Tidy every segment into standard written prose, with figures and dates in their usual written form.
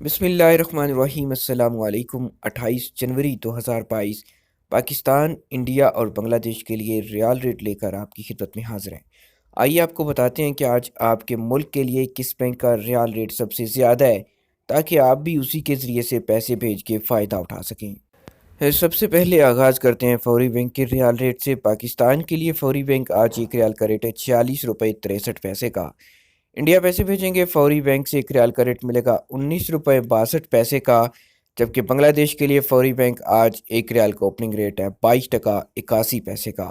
بسم اللہ الرحمن الرحیم۔ السلام علیکم۔ 28 جنوری 2022 پاکستان، انڈیا اور بنگلہ دیش کے لیے ریال ریٹ لے کر آپ کی خدمت میں حاضر ہیں۔ آئیے آپ کو بتاتے ہیں کہ آج آپ کے ملک کے لیے کس بینک کا ریال ریٹ سب سے زیادہ ہے، تاکہ آپ بھی اسی کے ذریعے سے پیسے بھیج کے فائدہ اٹھا سکیں۔ سب سے پہلے آغاز کرتے ہیں فوری بینک کے ریال ریٹ سے۔ پاکستان کے لیے فوری بینک آج ایک ریال کا ریٹ ہے 46 روپے 63 پیسے کا۔ انڈیا پیسے بھیجیں گے فوری بینک سے ایک ریال کا ریٹ ملے گا 19 روپے 62 پیسے کا، جبکہ بنگلہ دیش کے لیے فوری بینک آج ایک ریال کا اوپننگ ریٹ ہے 22 ٹکا 81 پیسے کا۔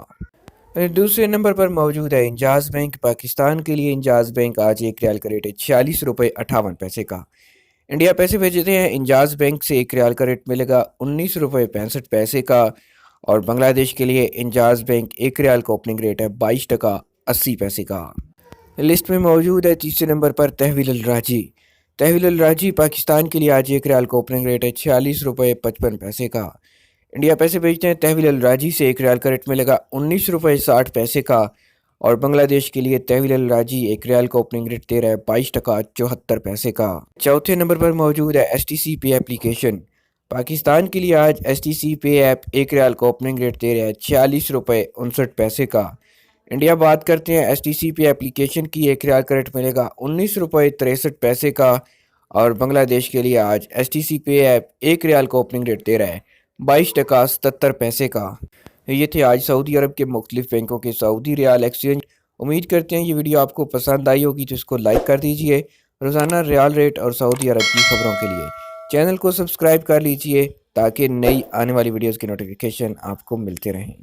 دوسرے نمبر پر موجود ہے انجاز بینک۔ پاکستان کے لیے انجاز بینک آج ایک ریال کا ریٹ ہے 46 روپے 58 پیسے کا۔ انڈیا پیسے بھیجتے ہیں انجاز بینک سے ایک ریال کا ریٹ ملے گا 19 روپے 65 پیسے کا، اور بنگلہ دیش کے لیے انجاز بینک ایک ریال کا اوپننگ ریٹ ہے 22 ٹکا 80 پیسے کا۔ لسٹ میں موجود ہے تیسرے نمبر پر تحویل الراجی۔ تحویل الراجی پاکستان کے لیے آج ایک ریال کا اوپننگ ریٹ ہے 46 روپے 55 پیسے کا۔ انڈیا پیسے بھیجتے ہیں تحویل الراجی سے ایک ریال کا ریٹ ملے گا 19 روپے 60 پیسے کا، اور بنگلہ دیش کے لیے تحویل الراجی ایک ریال کا اوپننگ ریٹ دے رہا ہے 22 ٹکا 74 پیسے کا۔ چوتھے نمبر پر موجود ہے ایس ٹی سی پے اپلیکیشن۔ پاکستان کے لیے آج ایس ٹی سی پے ایپ ایک ریال کا اوپننگ ریٹ دے رہا ہے 46 روپے 59 پیسے کا۔ انڈیا بات کرتے ہیں ایس ٹی سی پے اپلیکیشن کی، ایک ریال کا ریٹ ملے گا 19 روپے 63 پیسے کا، اور بنگلہ دیش کے لیے آج ایس ٹی سی پے ایپ ایک ریال کا اوپننگ ریٹ دے رہا ہے 22 ٹکا 77 پیسے کا۔ یہ تھے آج سعودی عرب کے مختلف بینکوں کے سعودی ریال ایکسچینج۔ امید کرتے ہیں یہ ویڈیو آپ کو پسند آئی ہوگی، تو اس کو لائک کر دیجئے۔ روزانہ ریال ریٹ اور سعودی عرب کی خبروں کے لیے چینل کو سبسکرائب کر لیجئے، تاکہ نئی آنے والی ویڈیوز کی نوٹیفیکیشن آپ کو ملتے رہیں۔